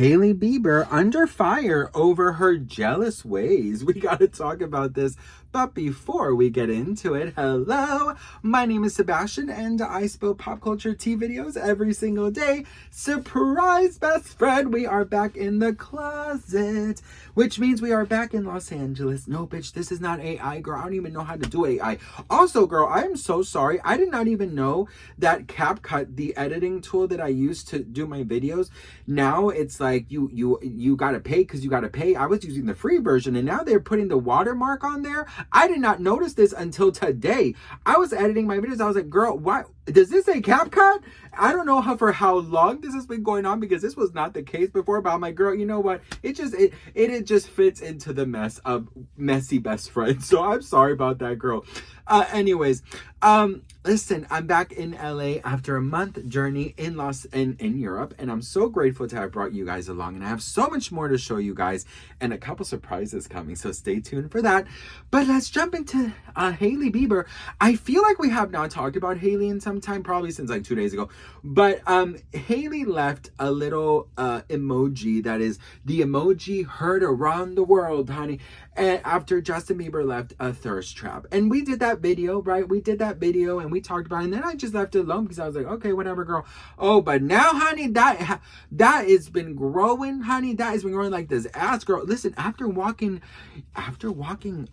Hailey Bieber under fire over her jealous ways. We got to talk about this. But before we get into it, hello, my name is Sebastian and I spill pop culture tea videos every single day. Surprise, best friend, we are back in the closet, which means we are back in Los Angeles. No, bitch, this is not AI, girl. I don't even know how to do AI. Also, girl, I am so sorry. I did not even know that CapCut, the editing tool that I use to do my videos, now it's like you gotta pay because you gotta pay. I was using the free version and now they're putting the watermark on there. I did not notice this until today. I was editing my videos. I was like, girl, why does this say CapCut? I don't know for how long this has been going on because this was not the case before, but I'm like, girl, you know what? It just fits into the mess of messy best friends. So I'm sorry about that, girl. Anyways, listen, I'm back in LA after a month journey in Europe, and I'm so grateful to have brought you guys along, and I have so much more to show you guys and a couple surprises coming, so stay tuned for that. But let's jump into Hailey Bieber. I feel like we have not talked about Hailey in some time, probably since like 2 days ago, but Hailey left a little emoji that is the emoji heard around the world, honey, and after Justin Bieber left a thirst trap. And we did that video, right? We did that video and we talked about it, and then I just left it alone because I was like, okay, whatever, girl. Oh, but now, honey, that has been growing, honey. That has been growing like this ass, girl. Listen, after walking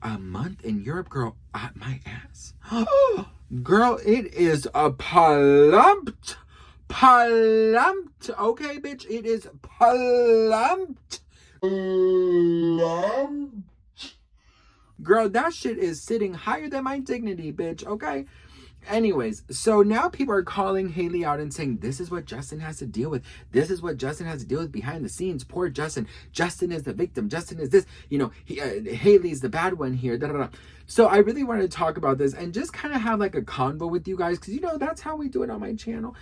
a month in Europe, girl, my ass, girl, it is a plumped, okay, bitch, it is plumped. Girl, that shit is sitting higher than my dignity, bitch, okay? Anyways, so now people are calling Hailey out and saying, this is what Justin has to deal with. This is what Justin has to deal with behind the scenes. Poor Justin. Justin is the victim. Justin is this. You know, Hailey's the bad one here. Da, da, da. So I really wanted to talk about this and just kind of have like a convo with you guys because, you know, that's how we do it on my channel.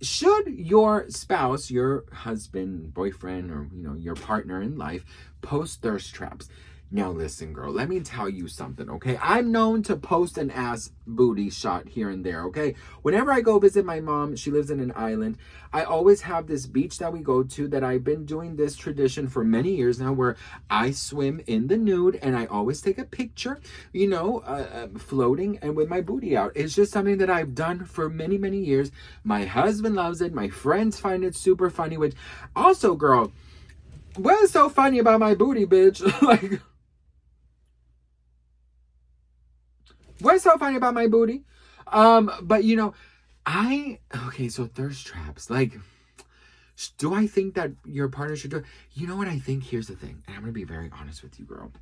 Should your spouse, your husband, boyfriend, or, you know, your partner in life post thirst traps? Now listen, girl, let me tell you something, okay? I'm known to post an ass booty shot here and there, okay? Whenever I go visit my mom, she lives in an island, I always have this beach that we go to that I've been doing this tradition for many years now where I swim in the nude and I always take a picture, you know, floating and with my booty out. It's just something that I've done for many, many years. My husband loves it. My friends find it super funny, which also, girl, what is so funny about my booty, bitch? Like, what's so funny about my booty? But you know, okay, so thirst traps, like, do I think that your partner should do it? You know what I think? Here's the thing, and I'm gonna be very honest with you, girl.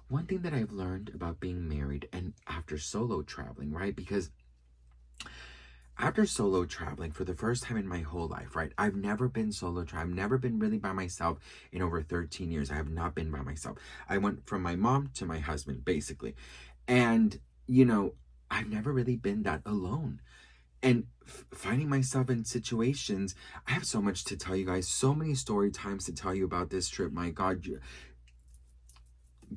One thing that I've learned about being married and after solo traveling, right? Because after solo traveling for the first time in my whole life, right? I've never been solo traveling. I've never been really by myself in over 13 years. I have not been by myself. I went from my mom to my husband, basically. And you know, I've never really been that alone. And finding myself in situations, I have so much to tell you guys, so many story times to tell you about this trip. My God, you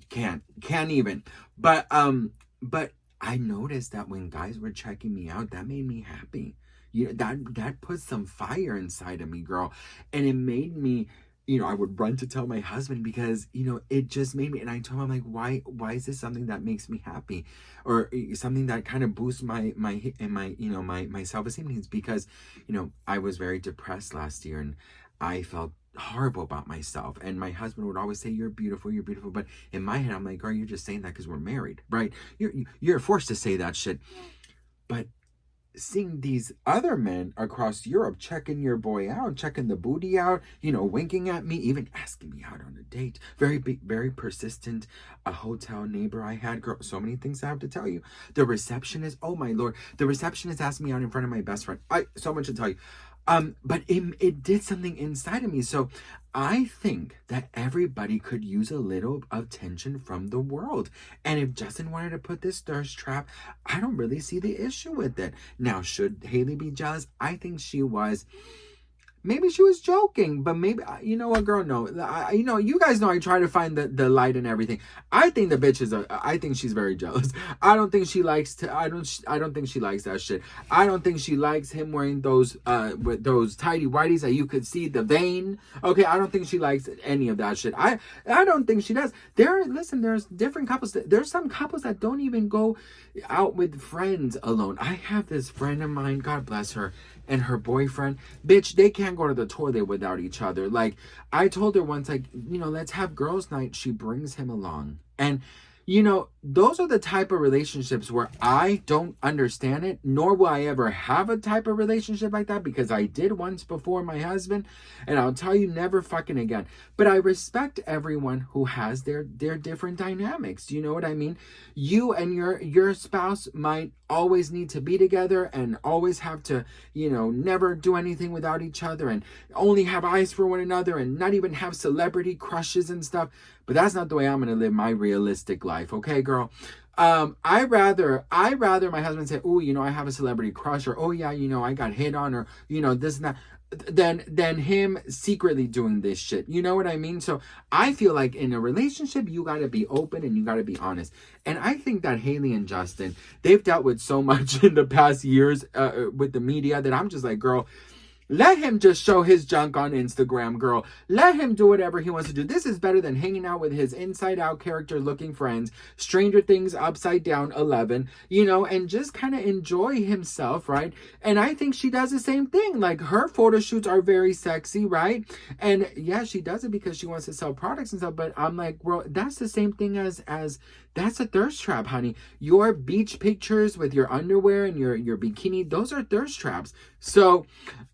can't even. But I noticed that when guys were checking me out, that made me happy. You know, that put some fire inside of me, girl. And it made me, you know, I would run to tell my husband because, you know, it just made me, and I told him, I'm like, why is this something that makes me happy or something that kind of boosts my self-esteem needs? Because, you know, I was very depressed last year and I felt horrible about myself, and my husband would always say, you're beautiful, but in my head I'm like, girl, you're just saying that because we're married, right? You're forced to say that shit. But seeing these other men across Europe checking your boy out, checking the booty out, you know, winking at me, even asking me out on a date. Very persistent. A hotel neighbor I had, girl, so many things I have to tell you. The receptionist, oh my Lord, the receptionist asked me out in front of my best friend. So much to tell you. But it did something inside of me. So I think that everybody could use a little attention from the world. And if Justin wanted to put this thirst trap, I don't really see the issue with it. Now, should Hailey be jealous? I think she was maybe she was joking, but maybe, you know what, girl, no. You guys know I try to find the light in everything. I think the bitch I think she's very jealous. I don't think she likes I don't think she likes that shit. I don't think she likes him wearing those, with those tidy whities that you could see the vein. Okay, I don't think she likes any of that shit. I don't think she does. There's different couples. There's some couples that don't even go out with friends alone. I have this friend of mine, God bless her, and her boyfriend, bitch, they can't go to the toilet without each other. Like, I told her once, like, let's have girls' night. She brings him along. And, those are the type of relationships where I don't understand it, nor will I ever have a type of relationship like that, because I did once before my husband, and I'll tell you, never fucking again. But I respect everyone who has their different dynamics. Do you know what I mean? You and your spouse might always need to be together and always have to, never do anything without each other and only have eyes for one another and not even have celebrity crushes and stuff. But that's not the way I'm going to live my realistic life. Okay, girl? I rather my husband say, oh, I have a celebrity crush, or, oh yeah, I got hit on, or, this and that, than him secretly doing this shit. You know what I mean? So I feel like in a relationship, you got to be open and you got to be honest. And I think that Hailey and Justin, they've dealt with so much in the past years with the media that I'm just like, girl, let him just show his junk on Instagram, girl. Let him do whatever he wants to do. This is better than hanging out with his inside out character looking friends, Stranger Things Upside Down 11, and just kind of enjoy himself, right? And I think she does the same thing. Like, her photo shoots are very sexy, right? And yeah, she does it because she wants to sell products and stuff. But I'm like, well, that's the same thing as that's a thirst trap, honey. Your beach pictures with your underwear and your bikini, those are thirst traps. So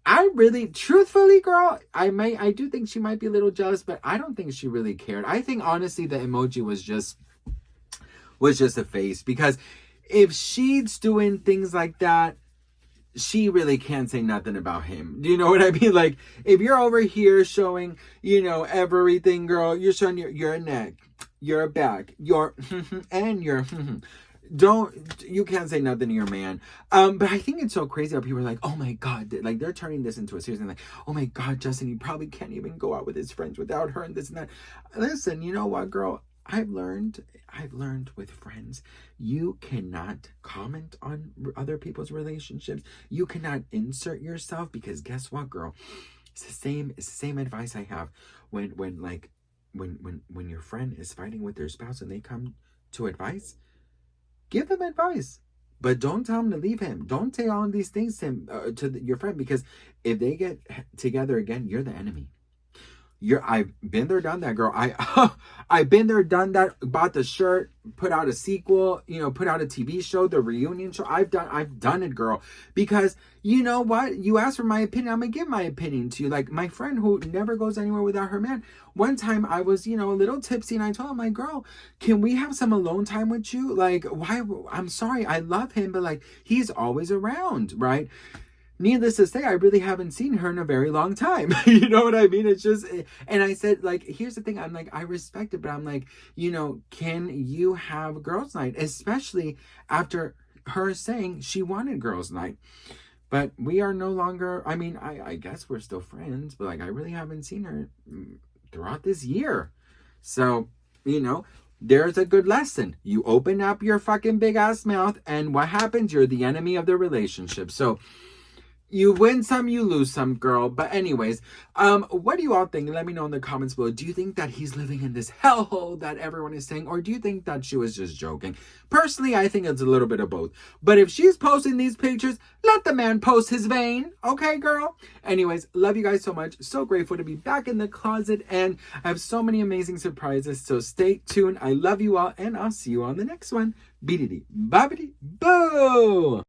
I really, truthfully, girl, I do think she might be a little jealous, but I don't think she really cared. I think honestly the emoji was just a face, because if she's doing things like that, she really can't say nothing about him. Do you know what I mean? Like, if you're over here showing, everything, girl, you're showing your neck, your back, your and your you can't say nothing to your man. But I think it's so crazy how people are like, oh my God, like they're turning this into a serious thing. Like, oh my God, Justin, he probably can't even go out with his friends without her and this and that. Listen, you know what, girl? I've learned with friends, you cannot comment on other people's relationships. You cannot insert yourself, because guess what, girl? It's the same advice I have when your friend is fighting with their spouse and they come to advice. Give them advice, but don't tell them to leave him. Don't say all of these things to him, your friend, because if they get together again, you're the enemy. I've been there, done that, girl. I've been there, done that. Bought the shirt, put out a sequel, put out a TV show, the reunion show. I've done it, girl. Because you know what? You asked for my opinion. I'm gonna give my opinion to you. Like, my friend who never goes anywhere without her man. One time I was, a little tipsy, and I told him, like, girl, can we have some alone time with you? Like, why? I'm sorry, I love him, but like, he's always around, right? Needless to say, I really haven't seen her in a very long time. You know what I mean? It's just, and I said, like, here's the thing. I'm like, I respect it, but I'm like, can you have girls' night? Especially after her saying she wanted girls' night. But we are no longer, I mean, I guess we're still friends, but like, I really haven't seen her throughout this year. So, there's a good lesson. You open up your fucking big ass mouth, and what happens? You're the enemy of the relationship. So, you win some, you lose some, girl. But anyways, what do you all think? Let me know in the comments below. Do you think that he's living in this hellhole that everyone is saying? Or do you think that she was just joking? Personally, I think it's a little bit of both. But if she's posting these pictures, let the man post his vein. Okay, girl? Anyways, love you guys so much. So grateful to be back in the closet. And I have so many amazing surprises. So stay tuned. I love you all. And I'll see you on the next one. Beedity, bobbity, boo!